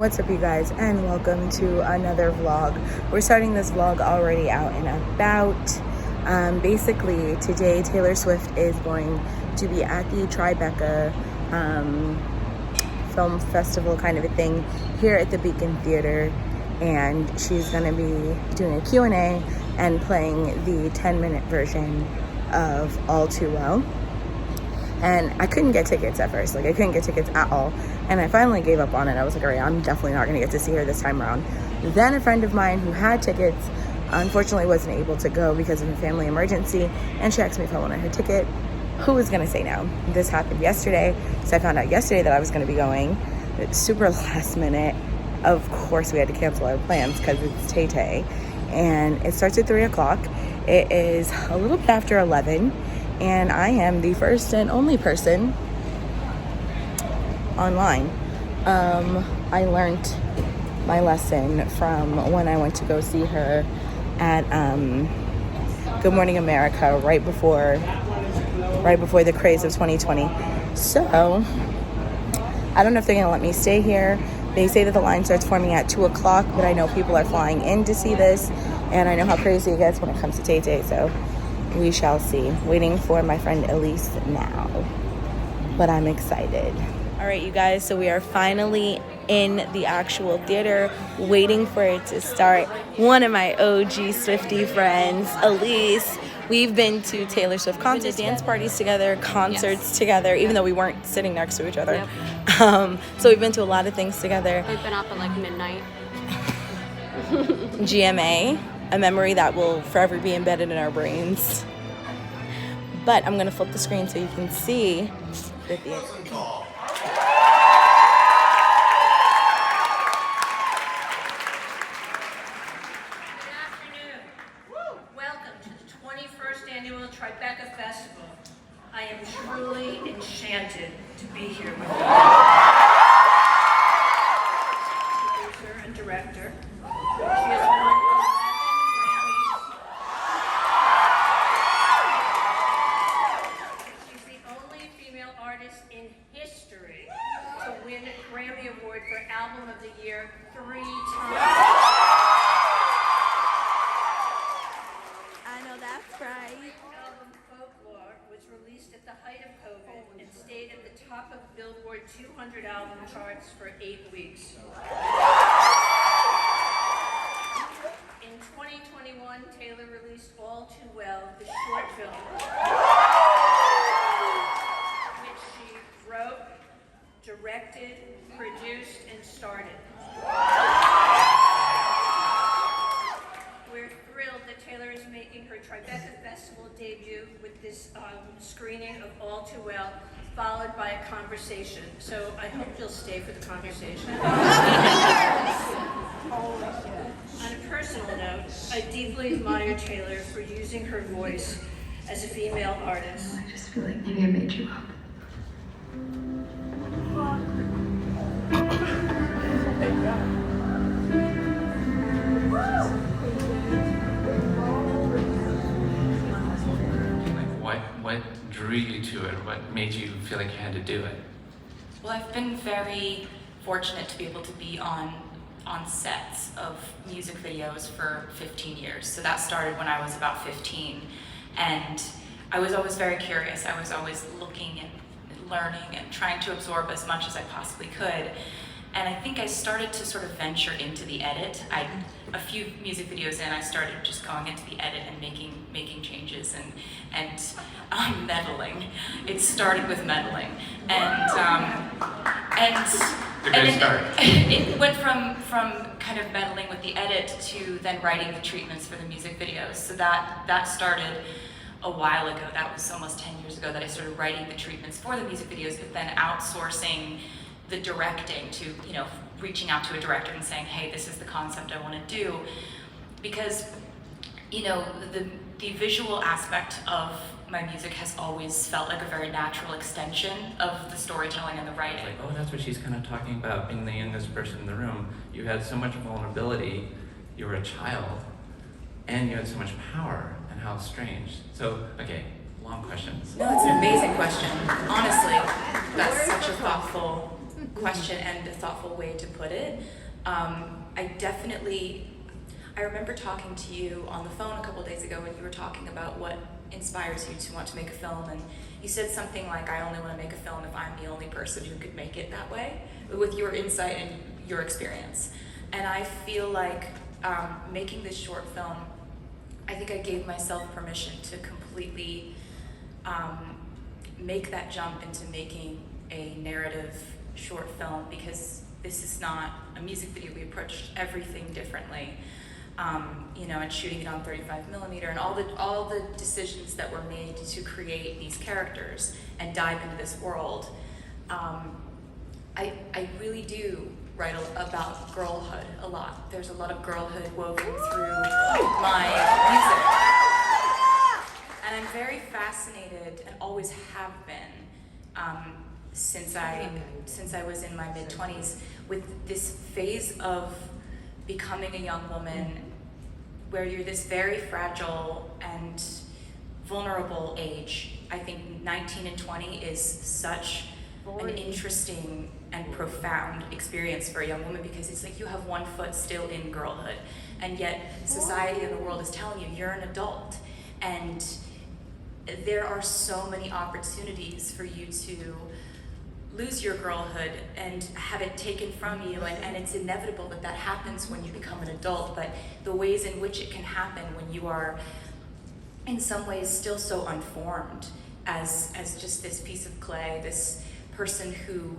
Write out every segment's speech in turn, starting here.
What's up, you guys, and welcome to another vlog. We're starting this vlog already out and about. Basically, today Taylor Swift is going to be at the Tribeca film festival kind of a thing here at the Beacon Theater, and she's going to be doing a Q&A and playing the 10-minute version of All Too Well. And I couldn't get tickets at first. I couldn't get tickets at all. And I finally gave up on it. I was like, all right, I'm definitely not going to get to see her this time around. Then a friend of mine who had tickets, unfortunately wasn't able to go because of a family emergency. And she asked me if I wanted her ticket. Who was going to say no? This happened yesterday. So I found out yesterday that I was going to be going. It's super last minute. Of course, we had to cancel our plans because it's Tay-Tay. And it starts at 3 o'clock. It is a little bit after 11. And I am the first and only person online. I learned my lesson from when I went to go see her at Good Morning America right before the craze of 2020. So I don't know if they're gonna let me stay here. They say that the line starts forming at 2 o'clock, but I know people are flying in to see this, and I know how crazy it gets when it comes to Tay-Tay, so we shall see. Waiting for my friend Elise now, but I'm excited. All right, you guys, so we are finally in the actual theater, waiting for it to start. One of my OG Swiftie friends, Elise, we've been to Taylor Swift concerts, dance parties together, concerts together, even though we weren't sitting next to each other. Yep. So we've been to a lot of things together. We've been up at midnight. GMA, a memory that will forever be embedded in our brains. But I'm gonna flip the screen so you can see that the Welcome to the 21st Annual Tribeca Festival. I am truly enchanted to be here with you. Producer and director. She has won 11 Grammys. She's the only female artist in history to win a Grammy Award for Album of the Year 3 times. Released at the height of COVID and stayed at the top of Billboard 200 album charts for 8 weeks. In 2021, Taylor released All Too Well, the short film, which she wrote, directed, produced, and starred. We're thrilled that Taylor is making her Tribeca Festival debut with this screening of All Too Well, followed by a conversation. So I hope you'll stay for the conversation. On a personal note, I deeply admire Taylor for using her voice as a female artist. I just feel like maybe I made you up. What drew you to it? What made you feel like you had to do it? Well, I've been very fortunate to be able to be on sets of music videos for 15 years. So that started when I was about 15. And I was always very curious. I was always looking and learning and trying to absorb as much as I possibly could. And I think I started to sort of venture into the edit. A few music videos in, I started just going into the edit and making changes and meddling. It started with meddling, and it went from kind of meddling with the edit to then writing the treatments for the music videos. So that started a while ago. That was almost 10 years ago that I started writing the treatments for the music videos, but then outsourcing the directing to, reaching out to a director and saying, hey, this is the concept I want to do. Because, the visual aspect of my music has always felt like a very natural extension of the storytelling and the writing. Like, oh, that's what she's kind of talking about, being the youngest person in the room. You had so much vulnerability, you were a child, and you had so much power, and how strange. So, okay, long questions. No, it's an amazing question. Honestly, that's such a thoughtful question and a thoughtful way to put it. I remember talking to you on the phone a couple days ago when you were talking about what inspires you to want to make a film, and you said something like, I only want to make a film if I'm the only person who could make it that way, with your insight and your experience. And I feel like making this short film, I think I gave myself permission to completely make that jump into making a narrative short film, because this is not a music video. We approached everything differently, and shooting it on 35 millimeter, and all the decisions that were made to create these characters and dive into this world. I really do write about girlhood a lot. There's a lot of girlhood woven through my music. And I'm very fascinated, and always have been, since I was in my mid-20s, with this phase of becoming a young woman where you're this very fragile and vulnerable age. I think 19 and 20 is such an interesting and profound experience for a young woman, because it's like you have one foot still in girlhood, and yet society and the world is telling you you're an adult, and there are so many opportunities for you to lose your girlhood and have it taken from you, and it's inevitable that happens when you become an adult, but the ways in which it can happen when you are in some ways still so unformed as just this piece of clay, this person who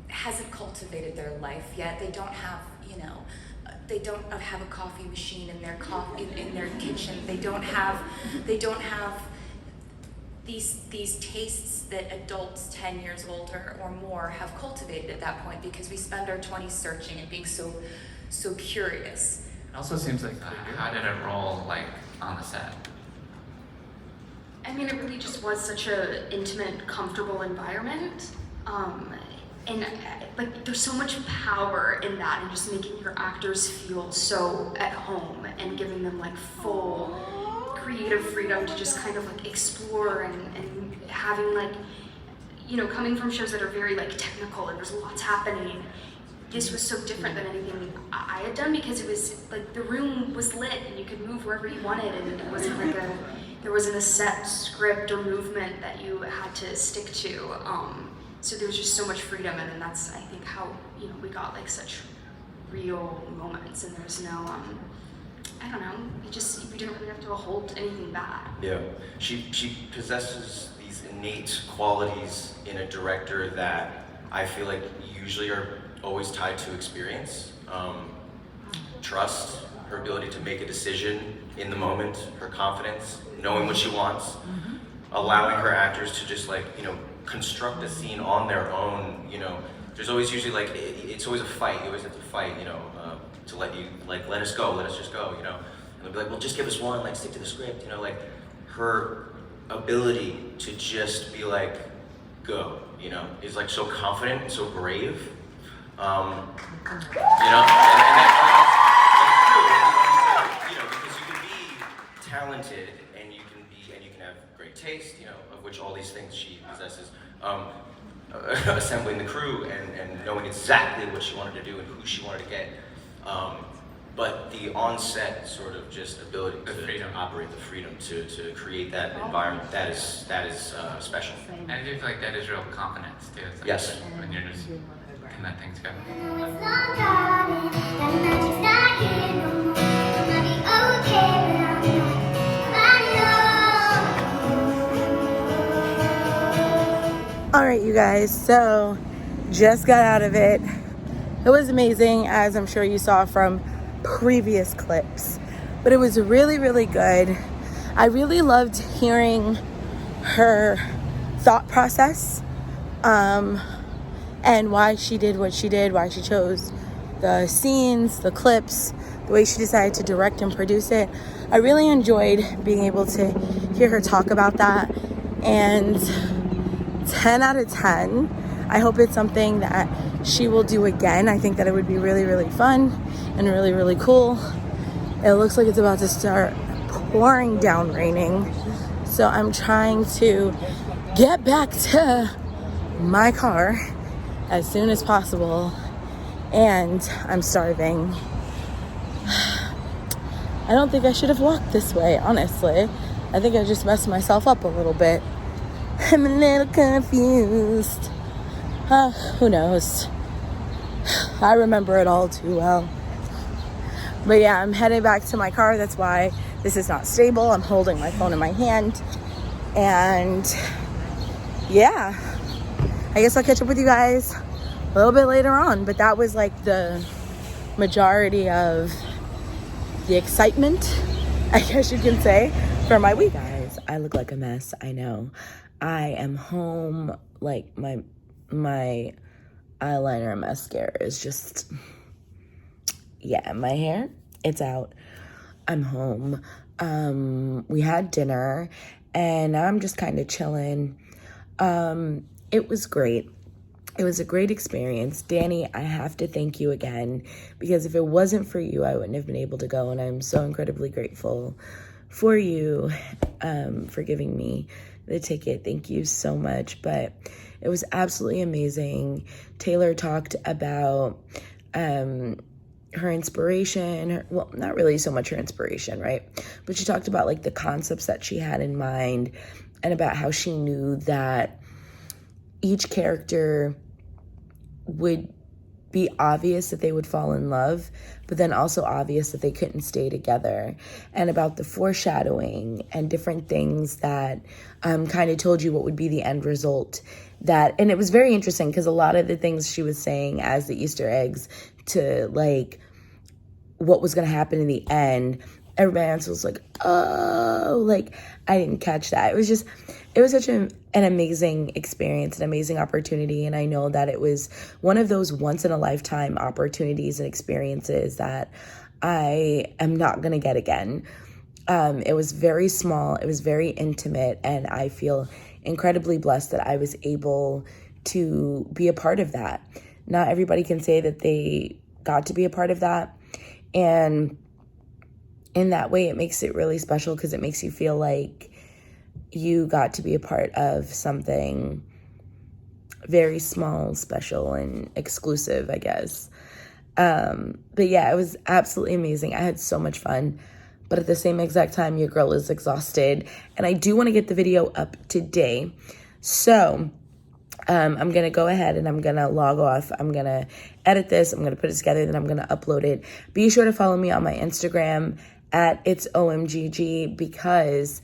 hasn't cultivated their life yet. They don't have, they don't have a coffee machine in their in their kitchen. They don't have these tastes that adults 10 years older or more have cultivated at that point, because we spend our 20s searching and being so curious. It also seems like, how did it roll, like, on the set? I mean, it really just was such a intimate, comfortable environment. And like, there's so much power in that, and just making your actors feel so at home and giving them like full creative freedom to just kind of like explore, and having like, coming from shows that are very like technical and there's lots happening. This was so different than anything I had done, because it was like the room was lit and you could move wherever you wanted, and it wasn't like there wasn't a set script or movement that you had to stick to. So there was just so much freedom, and then that's, I think, how we got like such real moments, and there's no I don't know, we didn't really have to hold anything back. Yeah, she possesses these innate qualities in a director that I feel like usually are always tied to experience. Trust, her ability to make a decision in the moment, her confidence, knowing what she wants, allowing her actors to just like, construct a scene on their own. There's always usually like, it's always a fight. You always have to fight, to let you, like, let us just go, and they'll be like, well, just give us one, like, stick to the script, like, her ability to just be like, go, is like so confident and so brave, and that's true, because you can be talented, and you can have great taste, of which all these things she possesses, assembling the crew and knowing exactly what she wanted to do and who she wanted to get. But the on-set sort of just ability to operate, the freedom to create that environment, that is special. And I do feel like that is real confidence too. It's like Yes. when you're just can let things go. All right, you guys, so just got out of it. It was amazing, as I'm sure you saw from previous clips, but it was really, really good. I really loved hearing her thought process, and why she did what she did, why she chose the scenes, the clips, the way she decided to direct and produce it. I really enjoyed being able to hear her talk about that, and 10 out of 10. I hope it's something that she will do again. I think that it would be really, really fun and really, really cool. It looks like it's about to start pouring down raining. So I'm trying to get back to my car as soon as possible, and I'm starving. I don't think I should have walked this way, honestly. I think I just messed myself up a little bit. I'm a little confused. Who knows? I remember it all too well. But yeah, I'm heading back to my car. That's why this is not stable. I'm holding my phone in my hand. And yeah, I guess I'll catch up with you guys a little bit later on. But that was like the majority of the excitement, I guess you can say, for my week. Guys, I look like a mess. I know. I am home. Like my eyeliner and mascara is just, yeah, my hair, it's out. I'm home. We had dinner and now I'm just kind of chilling. It was great. It was a great experience. Danny, I have to thank you again, because if it wasn't for you, I wouldn't have been able to go. And I'm so incredibly grateful for you, for giving me the ticket. Thank you so much. But it was absolutely amazing. Taylor talked about her inspiration. Well, not really so much her inspiration, right? But she talked about like the concepts that she had in mind, and about how she knew that each character would be obvious that they would fall in love, but then also obvious that they couldn't stay together, and about the foreshadowing and different things that kind of told you what would be the end result. And it was very interesting because a lot of the things she was saying as the Easter eggs to like what was going to happen in the end, everybody else was like, oh, like I didn't catch that. It was such an amazing experience, an amazing opportunity. And I know that it was one of those once in a lifetime opportunities and experiences that I am not going to get again. It was very small. It was very intimate. And I feel incredibly blessed that I was able to be a part of that. Not everybody can say that they got to be a part of that. And in that way, it makes it really special, because it makes you feel like you got to be a part of something very small, special, and exclusive, I guess. But yeah, it was absolutely amazing. I had so much fun. But at the same exact time, your girl is exhausted. And I do want to get the video up today. So I'm going to go ahead and I'm going to log off. I'm going to edit this. I'm going to put it together. Then I'm going to upload it. Be sure to follow me on my Instagram at itsomgg, because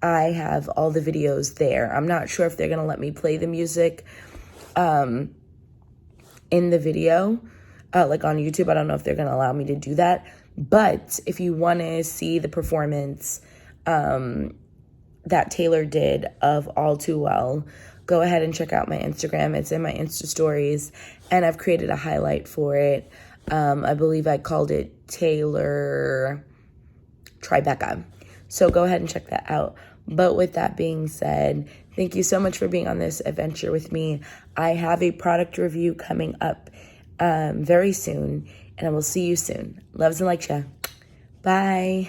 I have all the videos there. I'm not sure if they're going to let me play the music in the video, like on YouTube. I don't know if they're going to allow me to do that. But if you want to see the performance that Taylor did of All Too Well, go ahead and check out my Instagram. It's in my Insta stories, and I've created a highlight for it. I believe I called it Taylor Tribeca. So go ahead and check that out. But with that being said, thank you so much for being on this adventure with me. I have a product review coming up very soon, and I will see you soon. Loves and likes ya. Bye.